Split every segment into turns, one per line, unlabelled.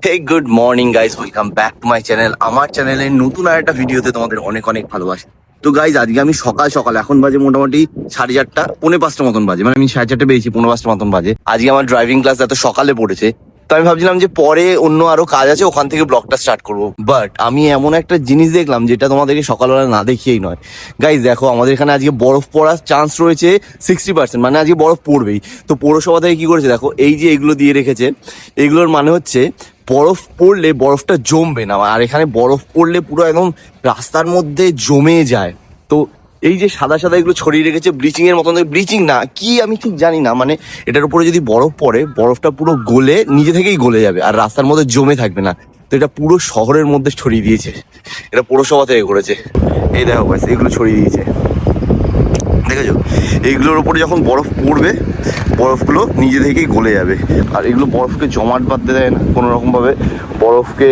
Hey good morning guys, welcome back to my channel. আমার চ্যানেলের নতুন আর একটা ভিডিওতে তোমাদের অনেক অনেক ভালোবাসা। তো গাইস, আজকে আমি সকাল সকাল, এখন বাজে মোটামুটি 4:30, 4:45 মতন বাজে, মানে আমি 4:30 বেরিয়েছি, 4:45 মতন বাজে। আজকে আমার ড্রাইভিং ক্লাস এত সকালে পড়েছে, তো আমি ভাবছিলাম যে পরে অন্য আরো কাজ আছে, ওখান থেকে ব্লগটা স্টার্ট করবো। বাট আমি এমন একটা জিনিস দেখলাম যেটা তোমাদেরকে সকালবেলা না দেখিয়েই নয়। গাইস দেখো, আমাদের এখানে আজকে বরফ পড়ার চান্স রয়েছে 60%, মানে আজকে বরফ পড়বেই। তো পৌরসভা থেকে কি করেছে দেখো, এই যে এগুলো দিয়ে রেখেছে, এগুলোর মানে হচ্ছে বরফ পড়লে বরফটা জমবে না, আর এখানে বরফ পড়লে পুরো একদম রাস্তার মধ্যে জমে যায়। তো এই যে সাদা সাদা এগুলো ছড়িয়ে রেখেছে, ব্লিচিং এর মতন, ব্লিচিং না কি আমি ঠিক জানি না, মানে এটার উপরে যদি বরফ পড়ে, বরফটা পুরো গলে নিজে থেকেই গলে যাবে আর রাস্তার মধ্যে জমে থাকবে না। তো এটা পুরো শহরের মধ্যে ছড়িয়ে দিয়েছে, এটা পৌরসভা থেকে করেছে। এই দেখো ব্যাস, এগুলো ছড়িয়ে দিয়েছে, দেখেছো? এইগুলোর উপরে যখন বরফ পড়বে, বরফগুলো নিজে থেকেই গলে যাবে। আর এগুলো বরফকে জমাট বাঁধতে দেয় না কোনো রকমভাবে, বরফকে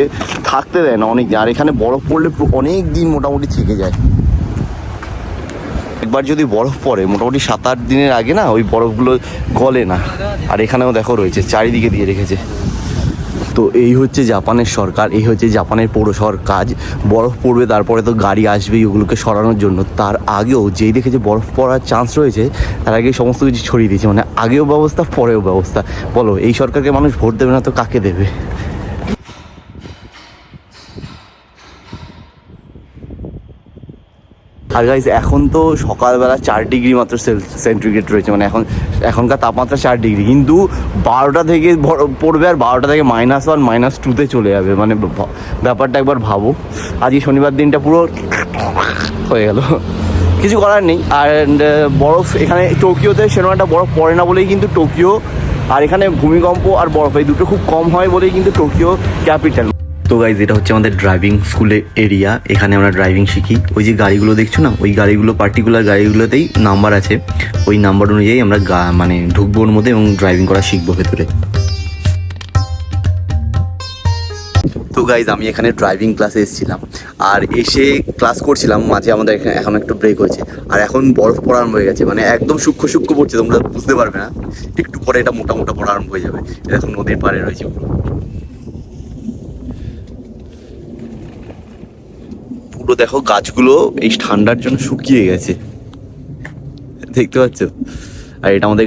থাকতে দেয় না অনেক দিন। আর এখানে বরফ পড়লে অনেক দিন মোটামুটি থেকে যায়। একবার যদি বরফ পড়ে মোটামুটি 7-8 দিনের আগে না, ওই বরফগুলো গলে না। আর এখানেও দেখো রয়েছে, চারিদিকে দিয়ে রেখেছে। তো এই হচ্ছে জাপানের সরকার, এই হচ্ছে জাপানের পৌরসভার কাজ। বরফ পড়বে, তারপরে তো গাড়ি আসবেই ওগুলোকে সরানোর জন্য। তার আগেও যেই দেখেছে বরফ পড়ার চান্স রয়েছে, তার আগে সমস্ত কিছু ছড়িয়ে দিয়েছে, মানে আগেও ব্যবস্থা পরেও ব্যবস্থা। বলো, এই সরকারকে মানুষ ভোট দেবে না তো কাকে দেবে? আর গাইজ, এখন তো সকালবেলা 4 ডিগ্রি মাত্র সেন্টিগ্রেড রয়েছে, মানে এখনকার তাপমাত্রা 4 ডিগ্রি, কিন্তু 12টা থেকে পড়বে আর 12টা থেকে -1 -2-তে চলে যাবে। মানে ব্যাপারটা একবার ভাবো। আজকে শনিবার দিনটা পুরো হয়ে গেল, কিছু করার নেই। আর বরফ এখানে টোকিওতে সেরকম একটা বরফ পড়ে না বলেই কিন্তু টোকিও, আর এখানে ভূমিকম্প আর বরফ এই দুটো খুব কম হয় বলেই কিন্তু টোকিও ক্যাপিটাল। তো গাইজ, এটা হচ্ছে আমাদের ড্রাইভিং স্কুলের এরিয়া, এখানে আমরা ড্রাইভিং শিখি। ওই যে গাড়িগুলো দেখছো না, ওই গাড়িগুলো, পার্টিকুলার গাড়িগুলোতেই নাম্বার আছে, ওই নাম্বার অনুযায়ী আমরা মানে ঢুকবো ওর মধ্যে এবং ড্রাইভিং করা শিখবো ভেতরে। তো গাইজ, আমি এখানে ড্রাইভিং ক্লাসে এসেছিলাম, আর এসে ক্লাস করছিলাম, মাঝে আমাদের এখানে এখন একটু ব্রেক হয়েছে। আর এখন বরফ পড়া আরম্ভ হয়ে গেছে, মানে একদম সূক্ষ্ম সূক্ষ্ম পড়ছে, তোমরা বুঝতে পারবে না, একটু পরে এটা মোটা মোটা পড়া আরম্ভ হয়ে যাবে। এখন নদীর পাড়ে রয়েছে পুরো, দেখো গাছগুলো এই ঠান্ডার জন্য শুকিয়ে গেছে, দেখতে পাচ্ছ? আর এটা আমাদের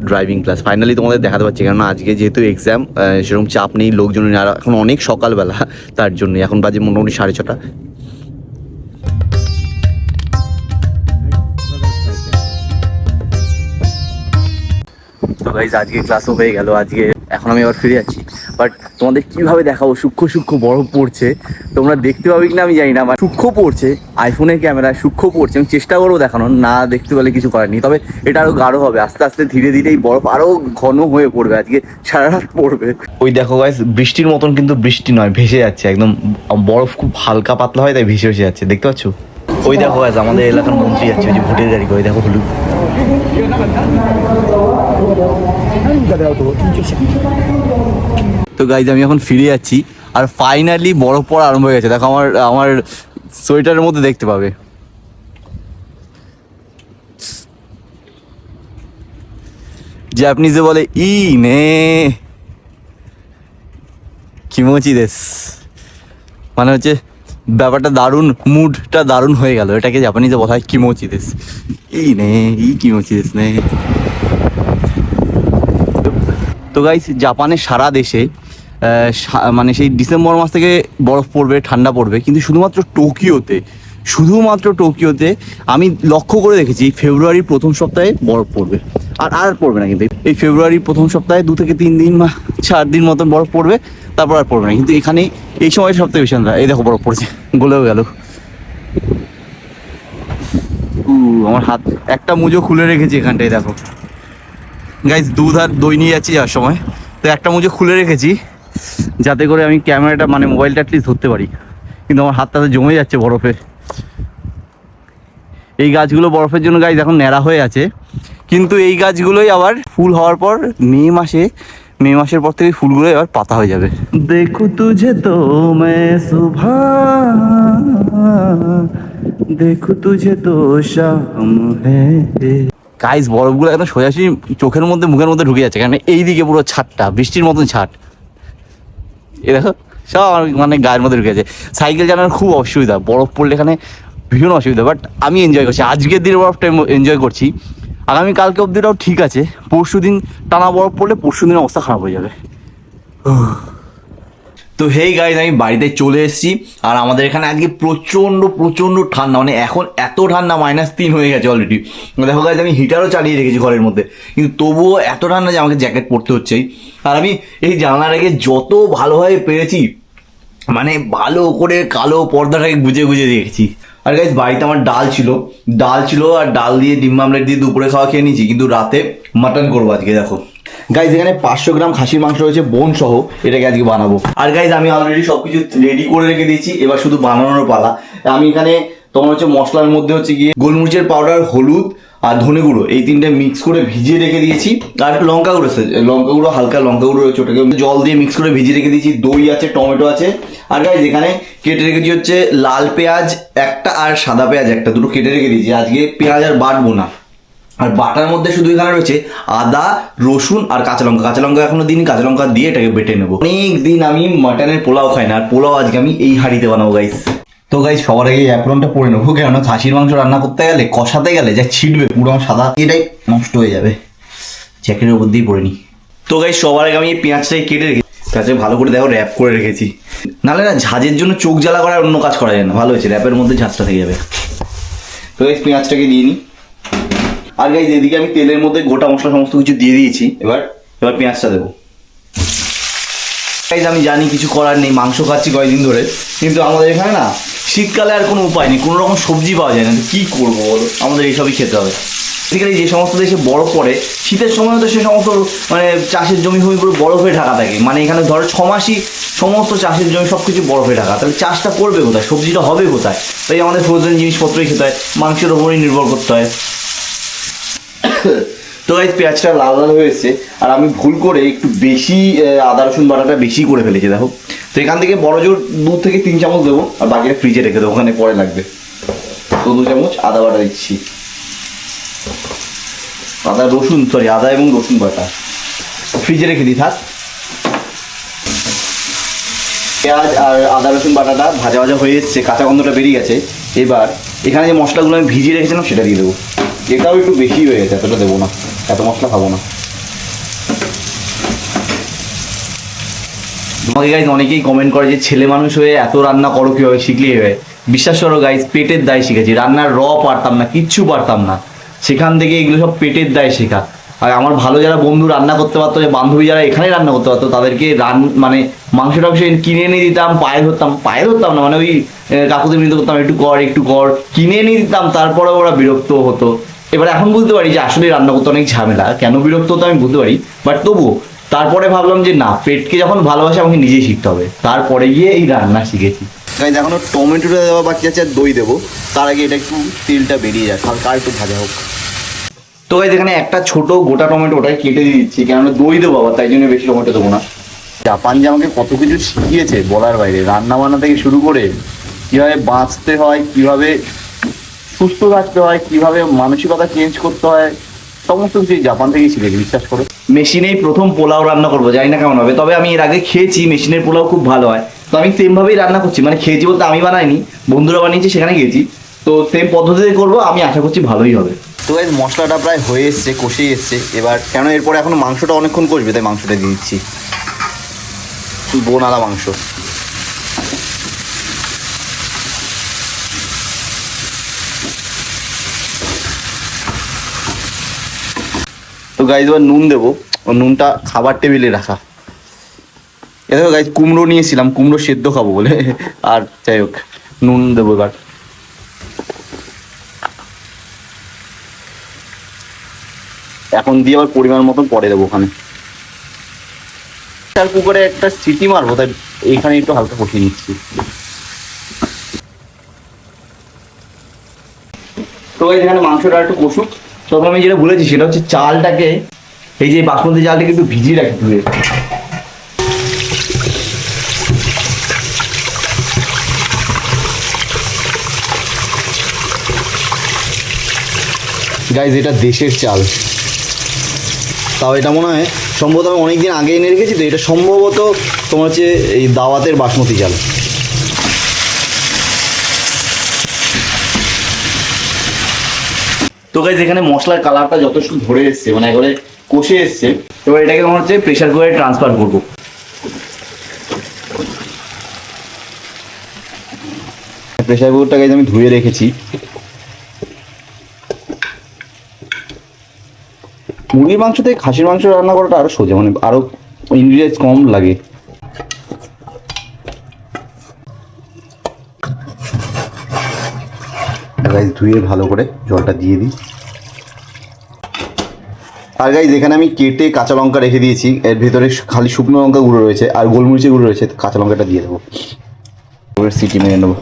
ড্রাইভিং ক্লাস ফাইনালি তোমাদের দেখাতে পারছি, কেননা আজকে যেহেতু এক্সাম, সেরকম চাপ নেই, লোকজন আর এখন অনেক সকালবেলা, তার জন্য এখন বাজে মোটামুটি 6:30। তো গাইজ, আজকে ক্লাসও হয়ে গেল, আজকে এখন আমি আবার ফিরে যাচ্ছি। বাট তোমাদের কিভাবে দেখাবো, সূক্ষ্ম সূক্ষ্ম বরফ পড়ছে, তোমরা দেখতে পাবে কিনা আমি জানি না, মানে সূক্ষ্ম পড়ছে, আইফোনের ক্যামেরা সূক্ষ্ম পড়ছে। আমি চেষ্টা করবো দেখানোর, না দেখতে পেলে কিছু করার নেই। তবে এটা আরো গাঢ় হবে, আস্তে আস্তে ধীরে ধীরে এই বরফ আরো ঘন হয়ে পড়বে, আজকে সারা রাত পড়বে। ওই দেখো গাইজ, বৃষ্টির মতন কিন্তু বৃষ্টি নয়, ভেসে যাচ্ছে একদম, বরফ খুব হালকা পাতলা হয় তাই ভেসে ভেসে যাচ্ছে, দেখতে পাচ্ছ? ওই দেখো গাইজ, আমাদের এলাকার মন্ত্রী যাচ্ছে, ওই যে ভোটের গাড়ি, ওই দেখো হলুদ। তো গাইজ, আমি এখন ফিরে যাচ্ছি, আর ফাইনালি বরফ পড়া আরম্ভ হয়ে গেছে। দেখো আমার সোয়েটারের মধ্যে দেখতে পাবে। জাপানিজে বলে ই নে কিমোচি দেস, মানে হচ্ছে ব্যাপারটা দারুণ, মুডটা দারুণ হয়ে গেল। এটাকে জাপানিজে বলা হয় কিমোচি দেস, ই কিমোচি দেস নে। তো গাইস, জাপানের সারা দেশে মানে সেই ডিসেম্বর মাস থেকে বরফ পড়বে, ঠান্ডা পড়বে, কিন্তু শুধুমাত্র টোকিওতে আমি লক্ষ্য করে দেখেছি ফেব্রুয়ারির প্রথম সপ্তাহে বরফ পড়বে, আর পড়বে না। কিন্তু এই ফেব্রুয়ারির প্রথম সপ্তাহে 2 থেকে 3 দিন বা 4 দিন মতন বরফ পড়বে, তারপর আর পড়বে না। কিন্তু এখানে এই সময় সবথেকে বেশি ঠান্ডা। এই দেখো বরফ পড়ছে, গলেও গেল। আমার হাত একটা মুজো খুলে রেখেছি এখানটায়, দেখো গাইজ, দুধ আর দই নিয়ে যাচ্ছি যাওয়ার সময়, তো একটা মুজো খুলে রেখেছি যাতে করে আমি ক্যামেরাটা, মানে মোবাইলটা অ্যাটলিস্ট ধরতে পারি। কিন্তু আমার হাতটাতে জমে যাচ্ছে বরফে। এই গাছগুলো বরফের জন্য গাইজ এখন ন্যাড়া হয়ে আছে, কিন্তু এই গাছগুলোই আবার ফুল হওয়ার পর মে মাসের পর থেকে ফুলগুলো এবার পাতা হয়ে যাবে। দেখো তুঝে তো मैं सुबह, দেখো তুঝে তো শাম है। গাইস, বরফগুলো একদম সোজাসুজি চোখের মধ্যে, মুখের মধ্যে ঢুকে যাচ্ছে, কারণ এইদিকে পুরো ছাটটা, বৃষ্টির মতন ছাট। এ দেখো সব আমার মানে গায়ের মধ্যে ঢুকে আছে। সাইকেল চালানোর খুব অসুবিধা, বরফ পড়লে এখানে ভীষণ অসুবিধা, বাট আমি এনজয় করছি আজকের দিন, বরফটা এনজয় করছি। আগামী কালকে অবধিটাও ঠিক আছে, পরশু দিন টানা বরফ পড়লে পরশু দিন অবস্থা খারাপ হয়ে যাবে। তো হেই গাইজ, আমি বাড়িতে চলে এসেছি। আর আমাদের এখানে আজকে প্রচণ্ড প্রচণ্ড ঠান্ডা, মানে এখন এত ঠান্ডা, -3 হয়ে গেছে অলরেডি। দেখো গাইজ, আমি হিটারও চালিয়ে রেখেছি ঘরের মধ্যে, কিন্তু তবুও এত ঠান্ডা যে আমাকে জ্যাকেট পরতে হচ্ছেই। আর আমি এই জানলার আগে যত ভালোভাবে পেরেছি মানে ভালো করে কালো পর্দাটাকে গুজে গুজে রেখেছি। আর গাইজ বাড়িতে আমার ডাল ছিল আর ডাল দিয়ে ডিম আমলেট দিয়ে দুপুরে খাওয়া খেয়ে নিয়েছি, কিন্তু রাতে মাটন করবো আজকে। দেখো গাইজ, এখানে 500 গ্রাম খাসির মাংস রয়েছে বোন সহ, এটাকে আজকে বানাবো। আর গাইজ আমি অলরেডি সবকিছু রেডি করে রেখে দিয়েছি, এবার শুধু বানানোর পালা। আমি এখানে তোমার হচ্ছে মশলার মধ্যে হচ্ছে গিয়ে গোলমরিচের পাউডার, হলুদ আর ধনে গুঁড়ো, এই তিনটে মিক্স করে ভিজিয়ে রেখে দিয়েছি। আর লঙ্কা গুঁড়ো হালকা লঙ্কা গুঁড়ো রয়েছে, ওটাকে জল দিয়ে মিক্স করে ভিজিয়ে রেখে দিয়েছি। দই আছে, টমেটো আছে। আর গাইজ এখানে কেটে রেখেছি হচ্ছে লাল পেঁয়াজ একটা আর সাদা পেঁয়াজ একটা, দুটো কেটে রেখে দিয়েছি। আজকে পেঁয়াজ আর বাটবো না। আর বাটার মধ্যে শুধু এখানে রয়েছে আদা, রসুন আর কাঁচা লঙ্কা এখনো দিন, কাঁচা লঙ্কা দিয়ে এটাকে বেটে নেবো। অনেক দিন আমি মাটনের পোলাও খাই না, আর পোলাও আজকে আমি এই হাঁড়িতে বানাবো গাইস। তো গাইস সবার আগে অ্যাপ্রনটা পরে নেবো, কেননা খাসির মাংস রান্না করতে গেলে কষাতে গেলে যা ছিটবে পুরো সাদা, এটাই নষ্ট হয়ে যাবে। জ্যাকেটের উপর দিয়েই পরে নি। তো গাইস সবার আগে আমি এই পেঁয়াজটাই কেটে রেখেছি, পেঁয়াজে ভালো করে দেখো র্যাপ করে রেখেছি, নাহলে না ঝাঁজের জন্য চোখ জ্বালা করার অন্য কাজ করা যায় না। ভালো হয়েছে, র্যাপের মধ্যে ঝাঁজটা থেকে যাবে। তো গাইস পেঁয়াজটাকে দিয়ে নিই। আর গাইজ এদিকে আমি তেলের মধ্যে গোটা মশলা সমস্ত কিছু দিয়ে দিয়েছি। এবার পেঁয়াজটা দেবো। গাইজ আমি জানি কিছু করার নেই, মাংস খাচ্ছি কয়েকদিন ধরে, কিন্তু আমাদের এখানে না শীতকালে আর কোনো উপায় নেই, কোনো রকম সবজি পাওয়া যায় না। কি করবো বলো, আমাদের এইসবই খেতে হবে। বেসিক্যালি যে সমস্ত দেশে বরফ পড়ে শীতের সময় তো সে সমস্ত মানে চাষের জমি পুরো বরফে ঢাকা থাকে, মানে এখানে ধরো 6 মাসই সমস্ত চাষের জমি সব কিছু বরফে ঢাকা, তাহলে চাষটা করবে কোথায়, সবজিটা হবে কোথায়? তাই আমাদের ফ্রোজেন জিনিসপত্রই খেতে হয়, মাংসের ওপরই নির্ভর করতে হয়। তো গাইজ পেঁয়াজটা লাল লাল হয়ে এসছে, আর আমি ভুল করে একটু বেশি আদা রসুন বাটাটা বেশি করে ফেলেছি। দেখো, তো এখান থেকে বড় জোর 2 থেকে 3 চামচ দেবো, আর বাকিটা ফ্রিজে রেখে দেবো, ওখানে পরে লাগবে। তো 2 চামচ আদা বাটা দিচ্ছি, আদা এবং রসুন বাটা ফ্রিজে রেখে দিই থাক। পেঁয়াজ আর আদা রসুন বাটাটা ভাজা ভাজা হয়ে এসছে, কাঁচা গন্ধটা বেরিয়ে গেছে। এবার এখানে যে মশলাগুলো আমি ভিজিয়ে রেখেছিলাম সেটা দিয়ে দেবো। এটাও একটু বেশি হয়ে গেছে, এতটা দেবো না, এত মশলা খাবো না। তোমাকে গাইজ অনেকেই কমেন্ট করে যে ছেলে মানুষ হয়ে এত রান্না করো কীভাবে, শিখলেই হবে। বিশ্বাস করো গাইজ, পেটের দায় শিখেছি, রান্নার পারতাম না, কিচ্ছু পারতাম না, সেখান থেকে এগুলো সব পেটের দায় শেখা। আর আমার ভালো যারা বন্ধু রান্না করতে পারতো, যে বান্ধবী যারা এখানে রান্না করতে পারতো, তাদেরকে মানে মাংসটা কিনে এনে দিতাম, পায়ে ধরতাম না, মানে ওই কাকুদের বিরুদ্ধে করতাম, একটু কর কিনে এনে দিতাম, তারপরে ওরা বিরক্ত হতো। এবার এখন বুঝতে পারি যে আসলে রান্না করতে অনেক ঝামেলা, কেন বিরক্ত হতো আমি বুঝতে পারি, বাট তবুও তারপরে ভাবলাম যে না, পেটকে যখন ভালোবাসে আমাকে নিজেই শিখতে হবে, তারপরে গিয়ে এই রান্না শিখেছি। গাইজ এখনো টমেটোটা দেওয়া বাকি আছে, আর দই দেবো, তার আগে এটা একটু তেলটা বেরিয়ে যায়, হালকা একটু ভাজা হোক। তো গাইজ এখানে একটা ছোট গোটা টমেটো ওটাই কেটে দিয়ে দিচ্ছি, কেননা দই দেবো আবার, তাই জন্য বেশি টমেটো দেবো না। জাপান যে আমাকে কত কিছু শিখিয়েছে বলার বাইরে, রান্না বান্না থেকে শুরু করে কীভাবে বাঁচতে হয়, কীভাবে সুস্থ থাকতে হয়, কীভাবে মানসিকতা চেঞ্জ করতে হয়, সমস্ত কিছু জাপান থেকেই শিখেছি, বিশ্বাস করো। মেশিনেই প্রথম পোলাও রান্না করবো, জানি না কেমন হবে, তবে আমি এর আগে খেয়েছি, মেশিনের পোলাও খুব ভালো হয়। তো আমি সেমভাবেই রান্না করছি, মানে খেয়েছি বলতে আমি বানাইনি, বন্ধুরা বানিয়েছি, সেখানে গেছি, তো সেম পদ্ধতিতে করবো, আমি আশা করছি ভালোই হবে। তো গাইজ মশলাটা প্রায় হয়ে এসছে, কষেই এসছে। এবার কেন এরপরে এখন মাংসটা অনেকক্ষণ কষবে, তাই মাংসটা দিয়ে দিচ্ছি, বোন আলা মাংস। তো গাইজ এবার নুন দেবো, ও নুনটা খাবার টেবিলে রাখা। এ দেখো গাইজ, কুমড়ো নিয়েছিলাম, কুমড়ো সেদ্ধ খাবো বলে, আর যাই হোক নুন দেবো এবার। এখন দিয়ে আবার পরিমাণ মতন পরে দেবো ওখানে। তার কুকারে একটা সিটি মারবো, তাই এইখানে একটু হালকা কষিয়ে নিচ্ছি। তো গাইজ এখানে মাংসটা একটু কষুক। তখন আমি যেটা বলেছি সেটা হচ্ছে চালটাকে, এই যে বাসমতি চালটাকে একটু ভিজিয়ে রাখি ধুয়ে। গাইজ এটা দেশের চাল, তাও এটা মনে হয় সম্ভবত আমি অনেকদিন আগে এনে রেখেছি, তো এটা সম্ভবত তোমার হচ্ছে এই দাওয়াতের বাসমতি চাল। তো গাইস এখানে মশলার কালারটা যথেষ্ট ধরে এসছে, মানে একবারে কষে এসছে। এবার এটাকে তোমার হচ্ছে প্রেশার কুকারে ট্রান্সফার করবো। প্রেশার কুকারটা গাইস আমি ধুয়ে রেখেছি। মুরগির মাংস থেকে খাসির মাংস রান্না করাটা আরো সোজা, মানে আরো ইনগ্রিডিয়েন্টস কম লাগে। গাইস ধুয়ে ভালো করে জলটা দিয়ে দিই। আর গাইস এখানে আমি কেটে কাঁচা লঙ্কা রেখে দিয়েছি, এর ভিতরে খালি শুকনো লঙ্কা গুঁড়ো রয়েছে আর গোলমরিচের গুঁড়ো রয়েছে, কাঁচা লঙ্কাটা দিয়ে দেবো। এবার সিটি মেরে নেবো।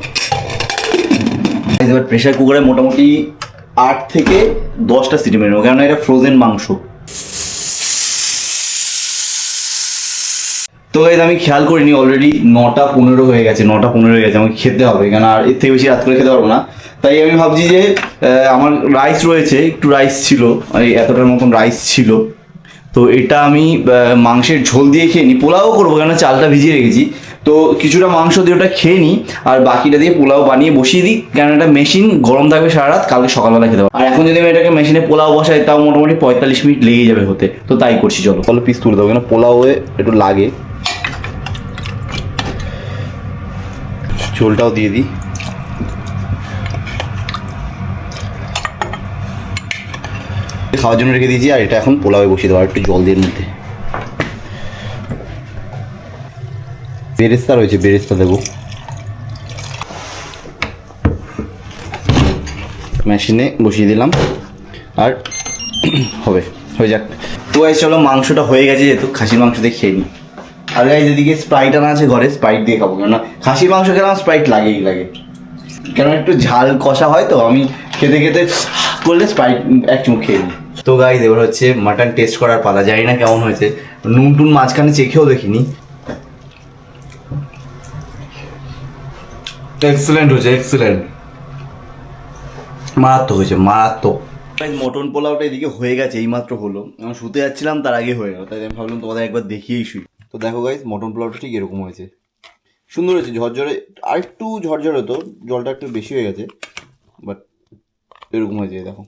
এবার প্রেশার কুকারে মোটামুটি 8 থেকে 10টা সিটি মেরে নেবো, কেননা এটা ফ্রোজেন মাংস। তো গাইস আমি খেয়াল করিনি, অলরেডি 9টা 15 হয়ে গেছে, 9টা 15 হয়ে গেছে, আমাকে খেতে হবে, কেন আর এর থেকে বেশি রাত করে খেতে পারবো না। তাই আমি ভাবছি যে আমার রাইস রয়েছে, একটু রাইস ছিল, এই এতটার মতন রাইস ছিল, তো এটা আমি মাংসের ঝোল দিয়ে খেয়ে নিই। পোলাও করবো, কেন চালটা ভিজিয়ে রেখেছি, তো কিছুটা মাংস দিয়ে ওটা খেয়ে নিই আর বাকিটা দিয়ে পোলাও বানিয়ে বসিয়ে দিই, কেন এটা মেশিন গরম থাকবে সারা রাত, কালকে সকালবেলা খেতে পারবো। আর এখন যদি আমি এটাকে মেশিনে পোলাও বসাই তাও মোটামুটি 45 মিনিট লেগে যাবে হতে, তো তাই করছি। চলো ভালো পিস তুলে দেবো, কেন পোলাও একটু লাগে। ঝোলটাও দিয়ে দিই। খাওয়ার জন্য রেখে দিয়েছি, আর এটা এখন পোলাওয়ে বসিয়ে দেবো, আর একটু জল দিয়ে মধ্যে। বেরেস্তা রয়েছে, বেরেস্তা দেবো। মেশিনে বসিয়ে দিলাম আর হয়ে যাক। তো গাইস চলো, মাংসটা হয়ে গেছে, যেহেতু খাসির মাংস দিয়ে খেয়ে নিই। আর গাইস এদিকে স্প্রাইট আনা আছে ঘরে, স্প্রাইট দিয়ে খাবো, কেননা খাসির মাংস খেলে আমার স্প্রাইট লাগেই লাগে, কেন একটু ঝাল কষা হয়, তো আমি খেতে খেতে করলে স্প্রাইট এক চুমুক খেয়ে নিই। তো গাইস এবার হচ্ছে মাটন টেস্ট করার পালা, জানি না কেমন হয়েছে, নুন টুন মাঝখানে চেখেও দেখিনি। এক্সেলেন্ট হয়েছে, এক্সেলেন্ট, মারাত্মক হয়েছে, মারাত্মক। মটন পোলাওটা এদিকে হয়ে গেছে, এইমাত্র হলো, আমি শুতে যাচ্ছিলাম তার আগে হয়ে গেল, তাই আমি ভাবলাম তোমাদের একবার দেখিয়েই শুই। তো দেখো গাইস মটন পোলাওটা ঠিক এরকম হয়েছে, সুন্দর হয়েছে, ঝরঝরে, আর একটু ঝরঝরে হতো, জলটা একটু বেশি হয়ে গেছে, বাট এরকম হয়েছে দেখো।